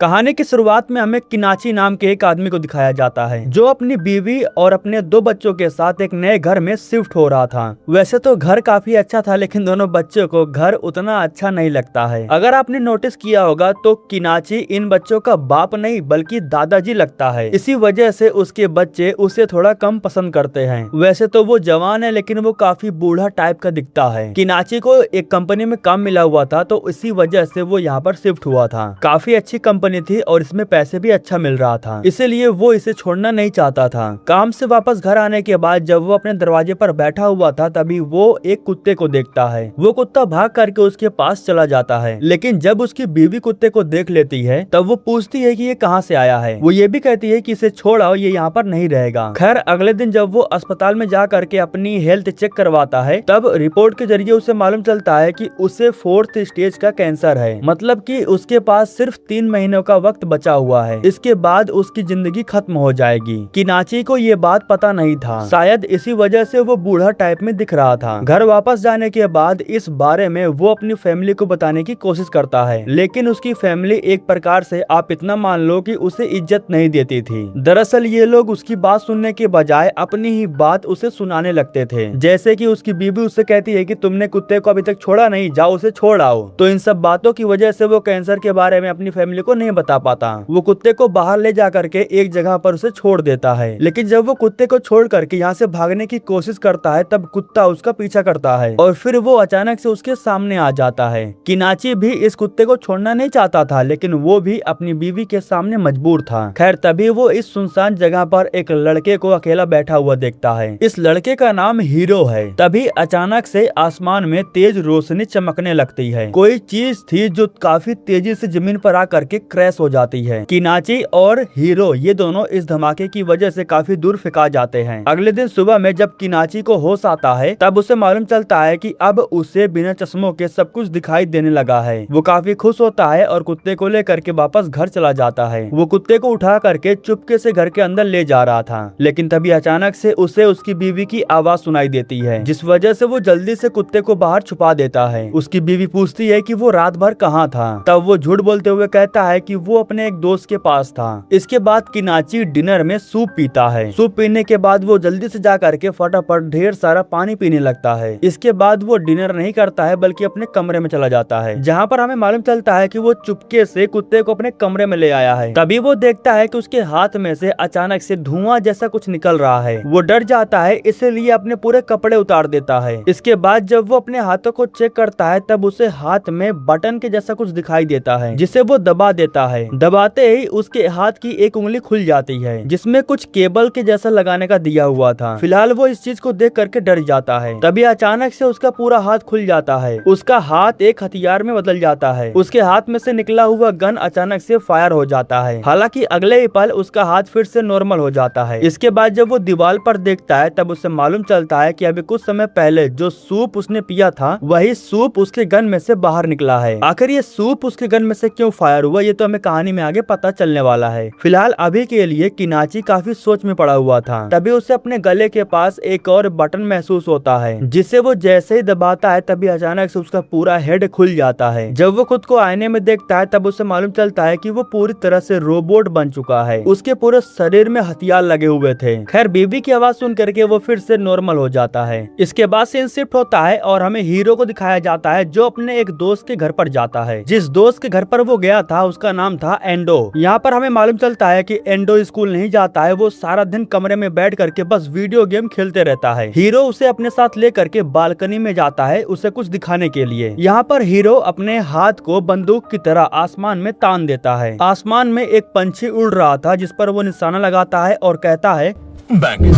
कहानी की शुरुआत में हमें किनाची नाम के एक आदमी को दिखाया जाता है जो अपनी बीवी और अपने 2 बच्चों के साथ एक नए घर में शिफ्ट हो रहा था। वैसे तो घर काफी अच्छा था, लेकिन दोनों बच्चों को घर उतना अच्छा नहीं लगता है। अगर आपने नोटिस किया होगा तो किनाची इन बच्चों का बाप नहीं बल्कि दादाजी लगता है। इसी वजह से उसके बच्चे उसे थोड़ा कम पसंद करते हैं। वैसे तो वो जवान है, लेकिन वो काफी बूढ़ा टाइप का दिखता है। किनाची को एक कंपनी में काम मिला हुआ था, तो इसी वजह से वो यहाँ पर शिफ्ट हुआ था। काफी अच्छी कंपनी थी और इसमें पैसे भी अच्छा मिल रहा था, इसीलिए वो इसे छोड़ना नहीं चाहता था। काम से वापस घर आने के बाद जब वो अपने दरवाजे पर बैठा हुआ था, तभी वो एक कुत्ते को देखता है। वो कुत्ता भाग करके उसके पास चला जाता है, लेकिन जब उसकी बीवी कुत्ते को देख लेती है तब वो पूछती है कि ये कहाँ से आया है। वो ये भी कहती है कि इसे छोड़ आओ, ये यहाँ पर नहीं रहेगा। खैर अगले दिन जब वो अस्पताल में जा करके अपनी हेल्थ चेक करवाता है, तब रिपोर्ट के जरिए उसे मालूम चलता है कि उसे 4th स्टेज का कैंसर है। मतलब कि उसके पास सिर्फ 3 महीनों का वक्त बचा हुआ है। इसके बाद उसकी जिंदगी खत्म हो जाएगी। किनाची को ये बात पता नहीं था, शायद इसी वजह से वो बूढ़ा टाइप में दिख रहा था। घर वापस जाने के बाद इस बारे में वो अपनी फैमिली को बताने की कोशिश करता है, लेकिन उसकी फैमिली एक प्रकार से आप इतना मान लो कि उसे इज्जत नहीं देती थी। दरअसल ये लोग उसकी बात सुनने के बजाय अपनी ही बात उसे सुनाने लगते थे। जैसे कि उसकी बीवी उससे कहती है कि तुमने कुत्ते को अभी तक छोड़ा नहीं, जाओ उसे छोड़ आओ। तो इन सब बातों की वजह से वो कैंसर के बारे में अपनी फैमिली को नहीं बता पाता। वो कुत्ते को बाहर ले जा करके एक जगह पर उसे छोड़ देता है, लेकिन जब वो कुत्ते को छोड़ करके यहाँ से भागने की कोशिश करता है तब कुत्ता उसका पीछा करता है और फिर वो अचानक से उसके सामने आ जाता है। किनाची भी इस कुत्ते को छोड़ना नहीं चाहता था, लेकिन वो भी अपनी बीवी के सामने मजबूर था। खैर तभी वो इस सुनसान जगह पर एक लड़के को अकेला बैठा हुआ देखता है। इस लड़के का नाम हीरो है। तभी अचानक से आसमान में तेज रोशनी चमकने लगती है। कोई चीज थी जो काफी तेजी से जमीन पर आकर के क्रैश हो जाती है। किनाची और हीरो ये दोनों इस धमाके की वजह से काफी दूर फेंका जाते हैं। अगले दिन सुबह में जब किनाची को होश आता है तब उसे मालूम चलता है कि अब उसे बिना चश्मों के सब कुछ दिखाई देने लगा है। वो काफी खुश होता है और कुत्ते को लेकर के वापस घर चला जाता है। वो कुत्ते को उठा करके चुपके से घर के अंदर ले जा रहा था, लेकिन तभी अचानक से उसे उसकी बीवी की आवाज सुनाई देती है, जिस वजह से वो जल्दी से कुत्ते को बाहर छुपा देता है। उसकी बीवी पूछती है कि वो रात भर कहाँ था, तब वो झूठ बोलते हुए कहता है कि वो अपने एक दोस्त के पास था। इसके बाद किनाची डिनर में सूप पीता है। सूप पीने के बाद वो जल्दी से जा करके फटाफट ढेर सारा पानी पीने लगता है। इसके बाद वो डिनर नहीं करता है बल्कि अपने कमरे में चला जाता है, जहाँ पर हमें मालूम चलता है कि वो चुपके से कुत्ते को अपने कमरे में ले आया है। तभी वो देखता है कि उसके हाथ में से अचानक से धुआं जैसा कुछ निकल रहा है। वो डर जाता है, इसलिए अपने पूरे कपड़े उतार देता है। इसके बाद जब वो अपने हाथों को चेक करता है तब उसे हाथ में बटन के जैसा कुछ दिखाई देता है, जिसे वो दबा देता है। दबाते ही उसके हाथ की एक उंगली खुल जाती है, जिसमें कुछ केबल के जैसा लगाने का दिया हुआ था। फिलहाल वो इस चीज को देख करके डर जाता है। तभी अचानक से उसका पूरा हाथ खुल जाता है। उसका हाथ एक हथियार में बदल जाता है। उसके हाथ में से निकला हुआ गन अचानक से फायर हो जाता है। हालांकि अगले ही पल उसका हाथ फिर से नॉर्मल हो जाता है। इसके बाद जब वो दीवार पर देखता है तब उसे मालूम चलता है कि अभी कुछ समय पहले जो सूप उसने पिया था वही सूप उसके गन में से बाहर निकला है। आखिर ये सूप उसके गन में से क्यों फायर हुआ, ये तो हमें कहानी में आगे पता चलने वाला है। फिलहाल अभी के लिए किनाची काफी सोच में पड़ा हुआ था। तभी उसे अपने गले के पास एक और बटन महसूस होता है, जिसे वो जैसे ही दबाता है तभी अचानक से उसका पूरा हेड खुल जाता है। जब वो खुद को आईने में देखता है तब उसे मालूम चलता है कि वो पूरी तरह से रोबोट बन चुका है। उसके पूरे शरीर में हथियार लगे हुए थे। खैर बीवी की आवाज सुन करके वो फिर से नॉर्मल हो जाता है। इसके बाद सीन शिफ्ट होता है और हमें हीरो को दिखाया जाता है जो अपने एक दोस्त के घर पर जाता है। जिस दोस्त के घर पर वो गया था उसका नाम था एंडो। यहाँ पर हमें मालूम चलता है कि एंडो स्कूल नहीं जाता है, वो सारा दिन कमरे में बैठ करके बस वीडियो गेम खेलते रहता है। हीरो उसे अपने साथ ले करके बालकनी में जाता है उसे कुछ दिखाने के लिए। यहाँ पर हीरो अपने हाथ को बंदूक की तरह आसमान में तान देता है। आसमान में एक पंछी उड़ रहा था जिस पर वो निशाना लगाता है और कहता है बैंग।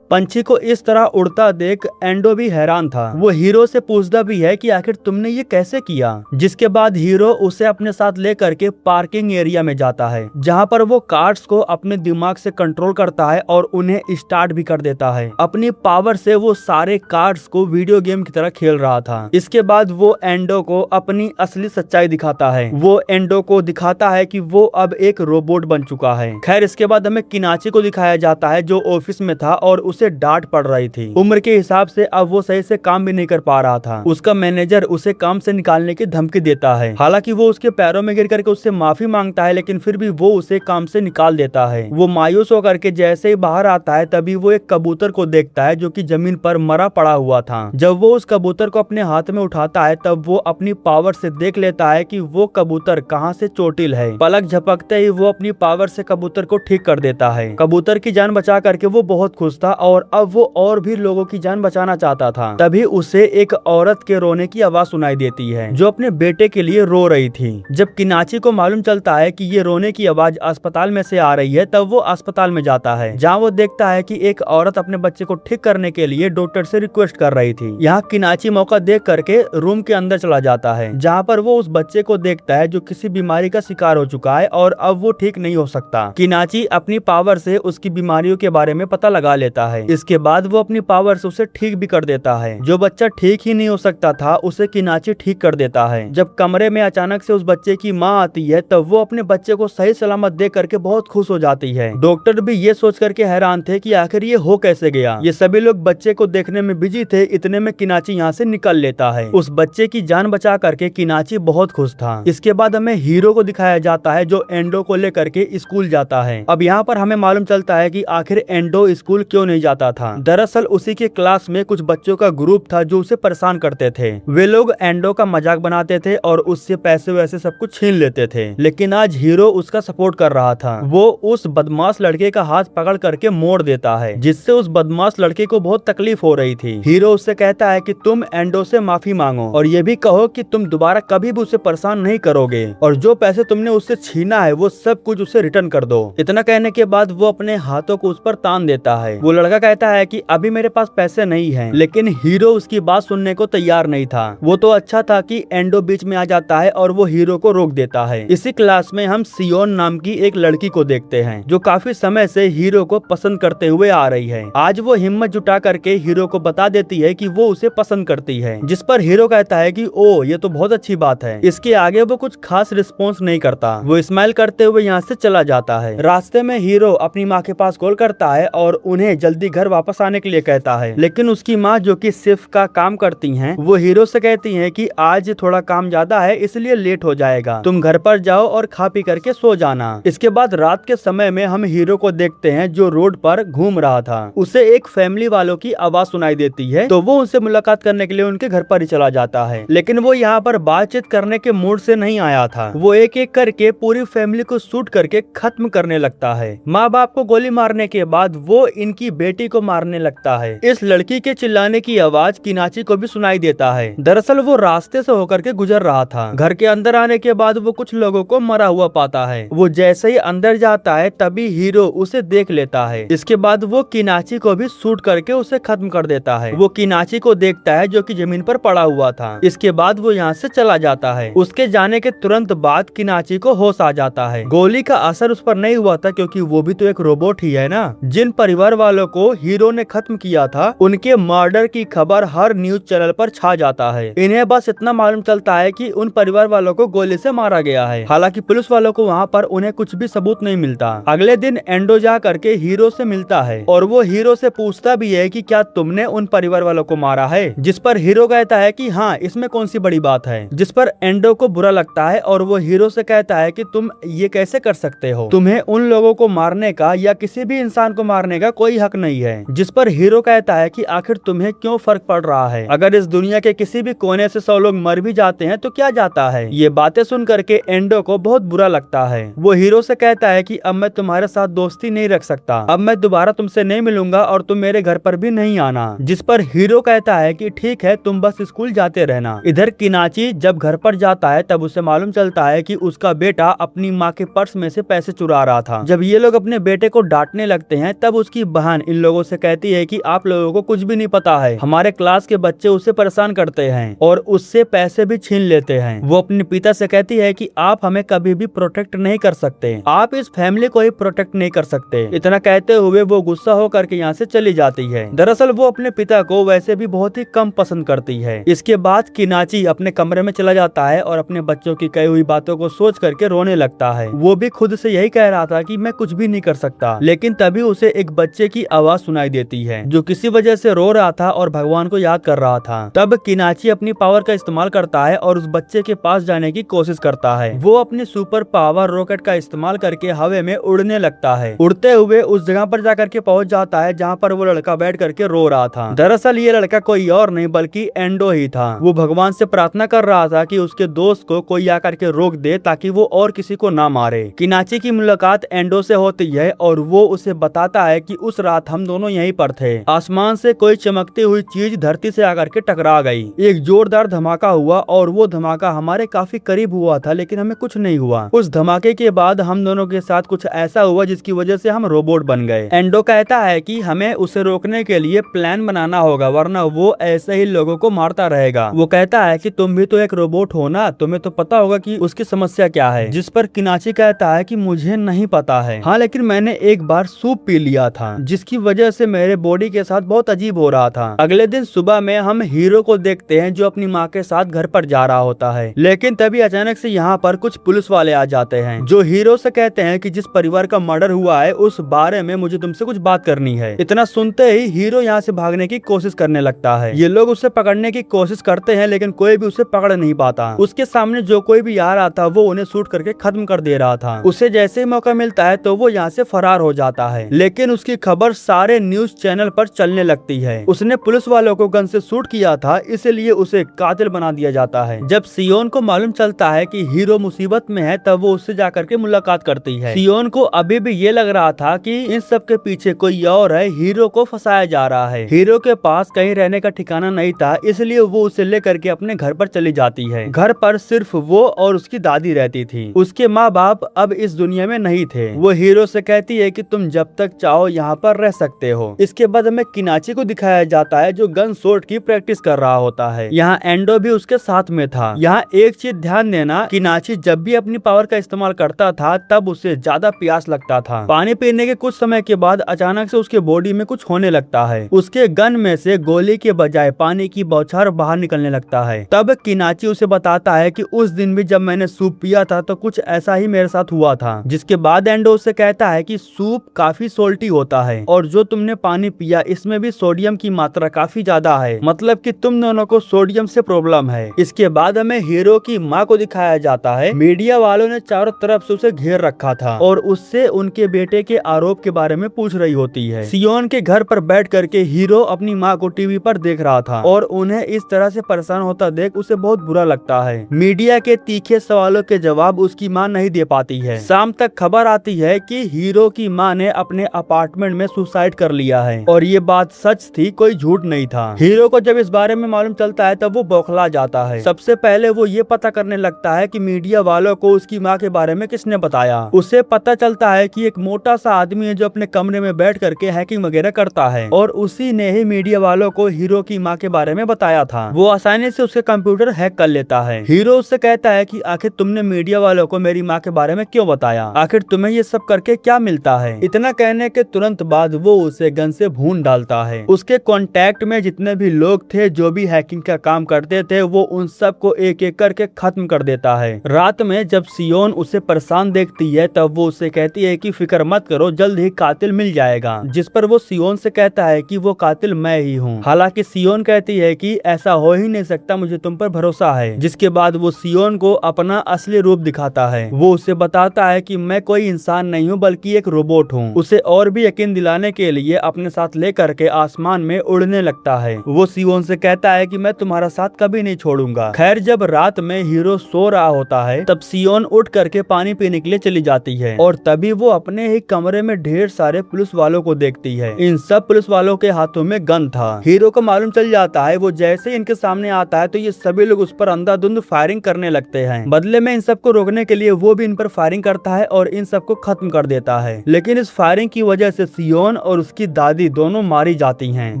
पंछी को इस तरह उड़ता देख एंडो भी हैरान था। वो हीरो से पूछता भी है कि आखिर तुमने ये कैसे किया। जिसके बाद हीरो उसे अपने साथ लेकर के पार्किंग एरिया में जाता है, जहाँ पर वो कार्स को अपने दिमाग से कंट्रोल करता है और उन्हें स्टार्ट भी कर देता है। अपनी पावर से वो सारे कार्स को वीडियो गेम की तरह खेल रहा था। इसके बाद वो एंडो को अपनी असली सच्चाई दिखाता है। वो एंडो को दिखाता है कि वो अब एक रोबोट बन चुका है। खैर इसके बाद हमें किनाची को दिखाया जाता है जो ऑफिस में था और उसे डांट पड़ रही थी। उम्र के हिसाब से अब वो सही से काम भी नहीं कर पा रहा था। उसका मैनेजर उसे काम से निकालने की धमकी देता है। हालांकि वो उसके पैरों में गिर करके उससे माफी मांगता है, लेकिन फिर भी वो उसे काम से निकाल देता है। वो मायूस होकर के जैसे ही बाहर आता है तभी वो एक कबूतर को देखता है जो कि जमीन पर मरा पड़ा हुआ था। जब वो उस कबूतर को अपने हाथ में उठाता है तब वो अपनी पावर से देख लेता है कि वो कबूतर कहां से चोटिल है। पलक झपकते ही वो अपनी पावर से कबूतर को ठीक कर देता है। कबूतर की जान बचा करके वो बहुत खुश था और अब वो और भी लोगों की जान बचाना चाहता था। तभी उसे एक औरत के रोने की आवाज सुनाई देती है जो अपने बेटे के लिए रो रही थी। जब किनाची को मालूम चलता है कि ये रोने की आवाज अस्पताल में से आ रही है तब वो अस्पताल में जाता है, जहाँ वो देखता है कि एक औरत अपने बच्चे को ठीक करने के लिए डॉक्टर से रिक्वेस्ट कर रही थी। यहाँ किनाची मौका देख करके रूम के अंदर चला जाता है, जहाँ पर वो उस बच्चे को देखता है जो किसी बीमारी का शिकार हो चुका है और अब वो ठीक नहीं हो सकता। किनाची अपनी पावर से उसकी बीमारियों के बारे में पता लगा लेता है। इसके बाद वो अपनी पावर से उसे ठीक भी कर देता है। जो बच्चा ठीक ही नहीं हो सकता था उसे किनाची ठीक कर देता है। जब कमरे में अचानक से उस बच्चे की माँ आती है तब वो अपने बच्चे को सही सलामत देख करके बहुत खुश हो जाती है। डॉक्टर भी ये सोच करके हैरान थे कि आखिर ये हो कैसे गया। ये सभी लोग बच्चे को देखने में बिजी थे, इतने में किनाची यहाँ से निकल लेता है। उस बच्चे की जान बचा करके किनाची बहुत खुश था। इसके बाद हमें हीरो को दिखाया जाता है जो एंडो को लेकर के स्कूल जाता है। अब यहाँ पर हमें मालूम चलता है कि आखिर एंडो स्कूल क्यों नहीं जाता था। दरअसल उसी के क्लास में कुछ बच्चों का ग्रुप था जो उसे परेशान करते थे। वे लोग एंडो का मजाक बनाते थे और उससे पैसे वैसे सब कुछ छीन लेते थे, लेकिन आज हीरो उसका सपोर्ट कर रहा था। वो उस बदमाश लड़के का हाथ पकड़ करके मोड़ देता है, जिससे उस बदमाश लड़के को बहुत तकलीफ हो रही थी। हीरो उससे कहता है कि तुम एंडो से माफी मांगो और ये भी कहो कि तुम दोबारा कभी भी उसे परेशान नहीं करोगे और जो पैसे तुमने उससे छीना है वो सब कुछ उसे रिटर्न कर दो। इतना कहने के बाद वो अपने हाथों को उस पर तान देता है। वो लड़का कहता है कि अभी मेरे पास पैसे नहीं है, लेकिन हीरो उसकी बात सुनने को तैयार नहीं था। वो तो अच्छा था कि एंडो बीच में आ जाता है और वो हीरो को रोक देता है। इसी क्लास में हम सियोन नाम की एक लड़की को देखते हैं जो काफी समय से हीरो को पसंद करते हुए आ रही है। आज वो हिम्मत जुटा करके हीरो को बता देती है कि वो उसे पसंद करती है, जिस पर हीरो कहता है कि ओ ये तो बहुत अच्छी बात है। इसके आगे वो कुछ खास रिस्पॉन्स नहीं करता। वो स्माइल करते हुए यहाँ से चला जाता है। रास्ते में हीरो अपनी माँ के पास कॉल करता है और उन्हें जल्दी घर वापस आने के लिए कहता है, लेकिन उसकी माँ जो कि शिफ्ट का काम करती हैं, वो हीरो से कहती हैं कि आज थोड़ा काम ज्यादा है इसलिए लेट हो जाएगा, तुम घर पर जाओ और खा पी करके सो जाना। इसके बाद रात के समय में हम हीरो को देखते हैं जो रोड पर घूम रहा था। उसे एक फैमिली वालों की आवाज सुनाई देती है तो वो उनसे मुलाकात करने के लिए उनके घर पर ही चला जाता है, लेकिन वो यहाँ पर बातचीत करने के मूड से नहीं आया था। वो एक एक करके पूरी फैमिली को शूट करके खत्म करने लगता है। माँ बाप को गोली मारने के बाद वो इनकी बेटी को मारने लगता है। इस लड़की के चिल्लाने की आवाज किनाची को भी सुनाई देता है। दरअसल वो रास्ते से होकर के गुजर रहा था। घर के अंदर आने के बाद वो कुछ लोगों को मरा हुआ पाता है। वो जैसे ही अंदर जाता है तभी हीरो उसे देख लेता है। इसके बाद वो किनाची को भी शूट करके उसे खत्म कर देता है। वो किनाची को देखता है जो कि जमीन पर पड़ा हुआ था। इसके बाद वो यहाँ से चला जाता है। उसके जाने के तुरंत बाद किनाची को होश आ जाता है। गोली का असर उस पर नहीं हुआ था क्योंकि वो भी तो एक रोबोट ही है ना। जिन परिवार वालों को हीरो ने खत्म किया था उनके मर्डर की खबर हर न्यूज चैनल पर छा जाता है। इन्हें बस इतना मालूम चलता है कि उन परिवार वालों को गोली से मारा गया है। हालांकि पुलिस वालों को वहाँ पर उन्हें कुछ भी सबूत नहीं मिलता। अगले दिन एंडो जा करके हीरो से मिलता है और वो हीरो से पूछता भी है कि क्या तुमने उन परिवार वालों को मारा है, जिस पर हीरो कहता है कि हाँ, इसमें कौन सी बड़ी बात है। जिस पर एंडो को बुरा लगता है और वो हीरो से कहता है कि तुम ये कैसे कर सकते हो, तुम्हें उन लोगों को मारने का या किसी भी इंसान को मारने का कोई हक नहीं है। जिस पर हीरो कहता है कि आखिर तुम्हें क्यों फर्क पड़ रहा है, अगर इस दुनिया के किसी भी कोने से 100 लोग मर भी जाते हैं तो क्या जाता है। ये बातें सुन करके एंडो को बहुत बुरा लगता है। वो हीरो से कहता है कि अब मैं तुम्हारे साथ दोस्ती नहीं रख सकता, अब मैं दोबारा तुमसे नहीं मिलूंगा और तुम मेरे घर पर भी नहीं आना। जिस पर हीरो कहता है कि ठीक है, तुम बस स्कूल जाते रहना। इधर किनाची जब घर पर जाता है तब उसे मालूम चलता है कि उसका बेटा अपनी माँ के पर्स में से पैसे चुरा रहा था। जब ये लोग अपने बेटे को डांटने लगते हैं तब उसकी बहन इन लोगों से कहती है कि आप लोगों को कुछ भी नहीं पता है, हमारे क्लास के बच्चे उसे परेशान करते हैं और उससे पैसे भी छीन लेते हैं। वो अपने पिता से कहती है कि आप हमें कभी भी प्रोटेक्ट नहीं कर सकते, आप इस फैमिली को ही प्रोटेक्ट नहीं कर सकते। इतना कहते हुए वो गुस्सा होकर के यहाँ से चली जाती है। दरअसल वो अपने पिता को वैसे भी बहुत ही कम पसंद करती है। इसके बाद किनाची अपने कमरे में चला जाता है और अपने बच्चों की कही हुई बातों को सोच करके रोने लगता है। वो भी खुद से यही कह रहा था कि मैं कुछ भी नहीं कर सकता, लेकिन तभी उसे एक बच्चे की आवाज सुनाई देती है जो किसी वजह से रो रहा था और भगवान को याद कर रहा था। तब किनाची अपनी पावर का इस्तेमाल करता है और उस बच्चे के पास जाने की कोशिश करता है। वो अपनी सुपर पावर रॉकेट का इस्तेमाल करके हवा में उड़ने लगता है। उड़ते हुए उस जगह पर जाकर के पहुंच जाता है जहाँ पर वो लड़का बैठ करके रो रहा था। दरअसल ये लड़का कोई और नहीं बल्कि एंडो ही था। वो भगवान से प्रार्थना कर रहा था कि उसके दोस्त को कोई आकर के रोक दे ताकि वो और किसी को ना मारे। किनाची की मुलाकात एंडो से होती है और वो उसे बताता है कि उस रात हम दोनों यहीं पर थे। आसमान से कोई चमकती हुई चीज धरती से आकर के टकरा गई। एक जोरदार धमाका हुआ और वो धमाका हमारे काफी करीब हुआ था लेकिन हमें कुछ नहीं हुआ। उस धमाके के बाद हम दोनों के साथ कुछ ऐसा हुआ जिसकी वजह से हम रोबोट बन गए। एंडो कहता है कि हमें उसे रोकने के लिए प्लान बनाना होगा वरना वो ऐसे ही लोगों को मारता रहेगा। वो कहता है कि तुम भी तो एक रोबोट हो ना, तुम्हें तो पता होगा कि उसकी समस्या क्या है। जिस पर किनाची कहता है कि मुझे नहीं पता है, हाँ लेकिन मैंने एक बार सूप पी लिया था जिसकी वजह से मेरे बॉडी के साथ बहुत अजीब हो रहा था। अगले दिन सुबह में हम हीरो को देखते हैं जो अपनी माँ के साथ घर पर जा रहा होता है। लेकिन तभी अचानक से यहाँ पर कुछ पुलिस वाले आ जाते हैं जो हीरो से कहते हैं कि जिस परिवार का मर्डर हुआ है उस बारे में मुझे तुमसे कुछ बात करनी है। इतना सुनते ही हीरो यहाँ से भागने की कोशिश करने लगता है। ये लोग उसे पकड़ने की कोशिश करते हैं लेकिन कोई भी उसे पकड़ नहीं पाता। उसके सामने जो कोई भी आ रहा था वो उन्हें शूट करके खत्म कर दे रहा था। उसे जैसे ही मौका मिलता है तो वो यहाँ से फरार हो जाता है। लेकिन उसकी खबर सारे न्यूज चैनल पर चलने लगती है। उसने पुलिस वालों को गन से शूट किया था इसलिए उसे कातिल बना दिया जाता है। जब सियोन को मालूम चलता है कि हीरो मुसीबत में है तब वो उससे जाकर के मुलाकात करती है। सियोन को अभी भी ये लग रहा था कि इन सब के पीछे कोई और है, हीरो को फंसाया जा रहा है। हीरो के पास कहीं रहने का ठिकाना नहीं था इसलिए वो उसे लेकर के अपने घर पर चली जाती है। घर पर सिर्फ वो और उसकी दादी रहती थी। उसके माँ बाप अब इस दुनिया में नहीं थे। वो हीरो से कहती है कि तुम जब तक चाहो यहाँ पर रह सकते हो। इसके बाद हमें किनाची को दिखाया जाता है जो गन शॉट की प्रैक्टिस कर रहा होता है। यहाँ एंडो भी उसके साथ में था। यहाँ एक चीज ध्यान देना, किनाची जब भी अपनी पावर का इस्तेमाल करता था तब उसे ज्यादा प्यास लगता था। पानी पीने के कुछ समय के बाद अचानक से उसके बॉडी में कुछ होने लगता है। उसके गन में से गोली के बजाय पानी की बौछार बाहर निकलने लगता है। तब किनाची उसे बताता है कि उस दिन भी जब मैंने सूप पिया था तो कुछ ऐसा ही मेरे साथ हुआ था। जिसके बाद एंडो उससे कहता है कि सूप काफी सोल्टी होता है और जो तुमने पानी पिया इसमें भी सोडियम की मात्रा काफी ज्यादा है, मतलब कि तुम दोनों को सोडियम से प्रॉब्लम है। इसके बाद हमें हीरो की माँ को दिखाया जाता है। मीडिया वालों ने चारों तरफ से उसे घेर रखा था और उससे उनके बेटे के आरोप के बारे में पूछ रही होती है। सियोन के घर पर बैठ करके हीरो अपनी माँ को टीवी पर देख रहा था और उन्हें इस तरह से परेशान होता देख उसे बहुत बुरा लगता है। मीडिया के तीखे सवालों के जवाब उसकी माँ नहीं दे पाती है। शाम तक खबर आती है कि हीरो की माँ ने अपने अपार्टमेंट में सुसाइड कर लिया है और ये बात सच थी, कोई झूठ नहीं था। हीरो को जब इस बारे में मालूम चलता है तब वो बौखला जाता है। सबसे पहले वो ये पता करने लगता है कि मीडिया वालों को उसकी माँ के बारे में किसने बताया। उसे पता चलता है कि एक मोटा सा आदमी है जो अपने कमरे में बैठ करके हैकिंग वगैरह करता है और उसी ने ही मीडिया वालों को हीरो की माँ के बारे में बताया था। वो आसानी से उसके कंप्यूटर हैक कर लेता है। हीरो उससे कहता है कि आखिर तुमने मीडिया वालों को मेरी माँ के बारे में क्यों बताया, आखिर तुम्हें ये सब करके क्या मिलता है। इतना कहने के तुरंत बाद वो उसे गन से भून डालता है। उसके कांटेक्ट में जितने भी लोग थे जो भी हैकिंग का काम करते थे वो उन सब को एक एक करके खत्म कर देता है। रात में जब सियोन उसे परेशान देखती है तब वो उसे कहती है कि फिक्र मत करो, जल्द ही कातिल मिल जाएगा। जिस पर वो सियोन से कहता है कि वो कातिल मैं ही हूँ। हालांकि सियोन कहती है कि ऐसा हो ही नहीं सकता, मुझे तुम पर भरोसा है। जिसके बाद वो सियोन को अपना असली रूप दिखाता है। वो उसे बताता है कि मैं कोई इंसान नहीं हूँ बल्कि एक रोबोट हूँ। उसे और भी यकीन दिलाने के लिए अपने साथ लेकर के आसमान में उड़ने लगता है। वो सियोन से कहता है कि मैं तुम्हारा साथ कभी नहीं छोड़ूंगा। खैर जब रात में हीरो सो रहा होता है तब सियोन उठ करके पानी पीने के लिए चली जाती है और तभी वो अपने ही कमरे में ढेर सारे पुलिस वालों को देखती है। इन सब पुलिस वालों के हाथों में गन था। हीरो को मालूम चल जाता है। वो जैसे ही इनके सामने आता है तो ये सभी लोग उस पर अंधाधुंध फायरिंग करने लगते हैं। बदले में इन सबको रोकने के लिए वो भी इन पर फायरिंग करता है और इन सबको खत्म कर देता है। लेकिन इस फायरिंग की वजह से सियोन और उसकी दादी दोनों मारी जाती हैं।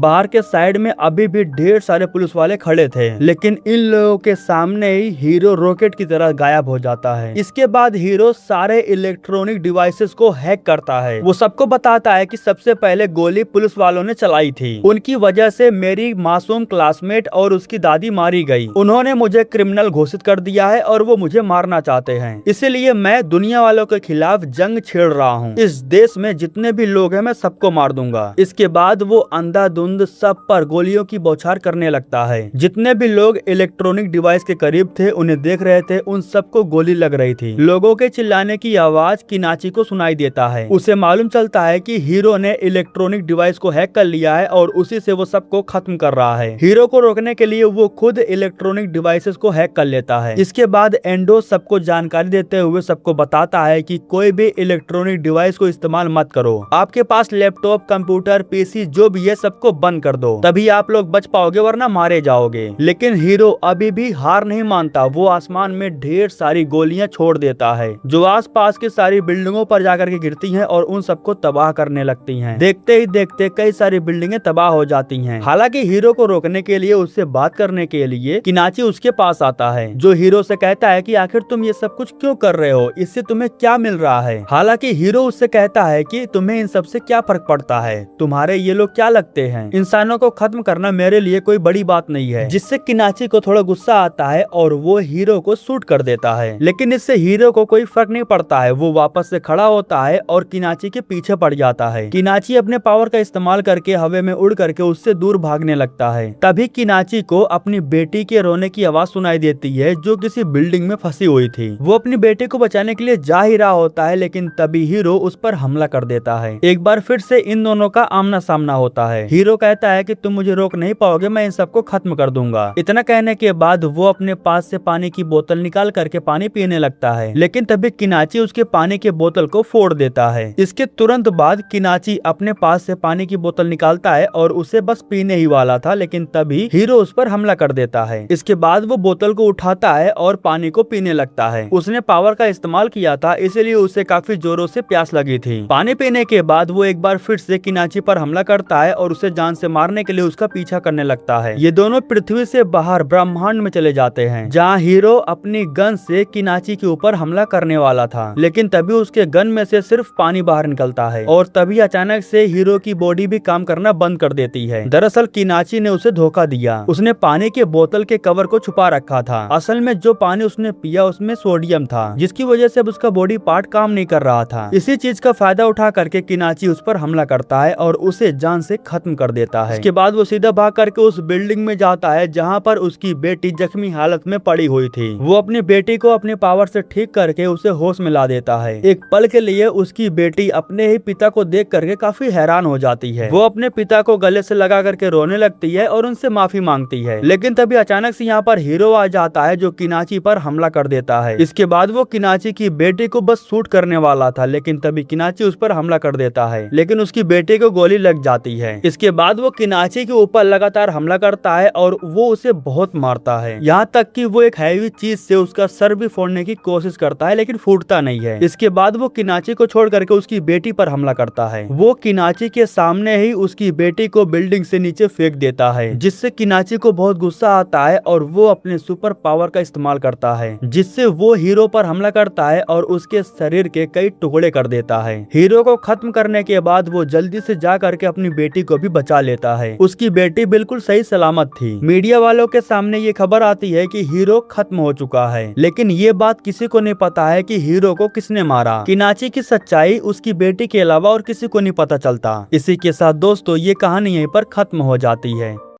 बाहर के साइड में अभी भी ढेर सारे पुलिस वाले खड़े थे लेकिन इन लोगों के सामने ही हीरो रॉकेट की तरह गायब हो जाता है। इसके बाद हीरो सारे इलेक्ट्रॉनिक डिवाइसेस को हैक करता है। वो सबको बताता है कि सबसे पहले गोली पुलिस वालों ने चलाई थी, उनकी वजह से मेरी मासूम क्लासमेट और उसकी दादी मारी गई। उन्होंने मुझे क्रिमिनल घोषित कर दिया है और वो मुझे मारना चाहते हैं, इसलिए मैं दुनिया वालों के खिलाफ जंग छेड़ रहा हूँ। इस देश में जितने भी लोग हैं मैं सबको मार दूंगा। इसके बाद वो अंधाधुंध सब पर गोलियों की बौछार करने लगता है। जितने भी लोग इलेक्ट्रॉनिक डिवाइस के करीब थे उन्हें देख रहे थे, उन सबको गोली लग रही थी। लोगों के चिल्लाने की आवाज किनाची को सुनाई देता है। उसे मालूम चलता है कि हीरो ने इलेक्ट्रॉनिक डिवाइस को हैक कर लिया है और उसी से वो सबको खत्म कर रहा है। हीरो को रोकने के लिए वो खुद इलेक्ट्रॉनिक डिवाइसेस को हैक कर लेता है। इसके बाद एंडो सबको जानकारी देते हुए सबको बताता है कि कोई भी इलेक्ट्रॉनिक डिवाइस को इस्तेमाल मत करो। आपके पास लैपटॉप, कंप्यूटर, पीसी जो भी है सबको बंद कर दो, तभी आप लोग बच पाओगे वरना मारे जाओगे। लेकिन हीरो अभी भी हार नहीं मानता। वो आसमान में ढेर सारी गोलियां छोड़ देता है जो आसपास की सारी बिल्डिंगों पर जाकर के गिरती हैं और उन सबको तबाह करने लगती हैं। देखते ही देखते कई सारी बिल्डिंगें तबाह हो जाती हैं। हालांकि हीरो को रोकने के लिए, उससे बात करने के लिए किनाची उसके पास आता है, जो हीरो से कहता है कि आखिर तुम ये सब कुछ क्यों कर रहे हो, इससे तुम्हें क्या मिल रहा है। हालांकि हीरो उससे कहता है कि तुम्हें इन सब से क्या फर्क पड़ता है, तुम्हारे ये लोग क्या लगते हैं, इंसानों को खत्म करना मेरे लिए कोई बड़ी बात नहीं है। जिससे किनाची को थोड़ा गुस्सा आता है और वो हीरो को शूट कर देता है। लेकिन इससे हीरो को कोई फर्क नहीं पड़ता है। वो वापस से खड़ा होता है और किनाची के पीछे पड़ जाता है। किनाची अपने पावर का इस्तेमाल करके हवा में उड़ करके उससे दूर भागने लगता है। तभी किनाची को अपनी बेटी के रोने की आवाज सुनाई देती है जो किसी बिल्डिंग में फंसी हुई थी। वो अपनी बेटी को बचाने के लिए जा ही रहा होता है, लेकिन तभी हीरो उस पर हमला कर देता है। एक बार फिर से इन दोनों का आमना सामना होता है। हीरो कहता है कि तुम मुझे रोक नहीं पाओगे, मैं इन सबको खत्म कर दूंगा। इतना कहने के बाद वो अपने पास से पानी की बोतल निकाल करके पानी पीने लगता है, लेकिन तभी किनाची उसके पानी के बोतल को फोड़ देता है। इसके तुरंत बाद किनाची अपने पास से पानी की बोतल निकालता है और उसे बस पीने ही वाला था, लेकिन तभी हीरो उस पर हमला कर देता है। इसके बाद वो बोतल को उठाता है और पानी को पीने लगता है। उसने पावर का इस्तेमाल किया था, इसलिए उसे काफी जोरों से प्यास लगी थी। पानी पीने के बाद वो एक बार फिर से किनाची पर हमला करता है और उसे जान से मारने के लिए उसका पीछा करने लगता है। ये दोनों पृथ्वी से बाहर ब्रह्मांड में चले जाते हैं, जहाँ हीरो अपनी गन से किनाची के ऊपर हमला करने वाला था, लेकिन तभी उसके गन में से सिर्फ पानी बाहर निकलता है और तभी अचानक से हीरो की बॉडी भी काम करना बंद कर देती है। दरअसल किनाची ने उसे धोखा दिया। उसने पानी के बोतल के कवर को छुपा रखा था। असल में जो पानी उसने पिया उसमें सोडियम था, जिसकी वजह से अब उसका बॉडी पार्ट काम नहीं कर रहा था। इसी चीज का फायदा उठा करके किनाची उस पर हमला करता है और उसे जान से खत्म कर देता है। इसके बाद वो सीधा भाग करके उस बिल्डिंग में जाता है जहाँ पर उसकी बेटी जख्मी हालत में पड़ी हुई थी। वो अपनी बेटी को अपने पावर से ठीक करके उसे होश में ला देता है। एक पल के लिए उसकी बेटी अपने ही पिता को देख करके काफी हैरान हो जाती है। वो अपने पिता को गले से लगा करके रोने लगती है और उनसे माफी मांगती है। लेकिन तभी अचानक से यहाँ पर हीरो आ जाता है जो किनाची पर हमला कर देता है। इसके बाद वो किनाची की बेटी को बस शूट करने वाला था, लेकिन तभी किनाची उस पर हमला कर देता है, लेकिन उसकी बेटी को गोली लग जाती है। इसके बाद वो किनाची के ऊपर लगातार हमला करता है और वो उसे बहुत मारता है, यहाँ तक कि वो एक हैवी चीज से उसका सर भी फोड़ने की कोशिश करता है, लेकिन फूटता नहीं है। इसके बाद वो किनाची को छोड़ करके उसकी बेटी पर हमला करता है। वो किनाची के सामने ही उसकी बेटी को बिल्डिंग से नीचे फेंक देता है, जिससे किनाची को बहुत गुस्सा आता है और वो अपने सुपर पावर का इस्तेमाल करता है, जिससे वो हीरो पर हमला करता है और उसके शरीर के कई टुकड़े कर देता है। हीरो को खत्म करने के बाद वो जल्दी से जा करके अपनी बेटी को भी बचा लेता है। उसकी बेटी बिल्कुल सही सलामत थी। मीडिया वालों के सामने ये खबर आती है कि हीरो खत्म हो चुका है, लेकिन ये बात किसी को नहीं पता है कि हीरो को किसने मारा। किनाची की सच्चाई उसकी बेटी के अलावा और किसी को नहीं पता चलता। इसी के साथ दोस्तों ये कहानी यहीं पर खत्म हो जाती है।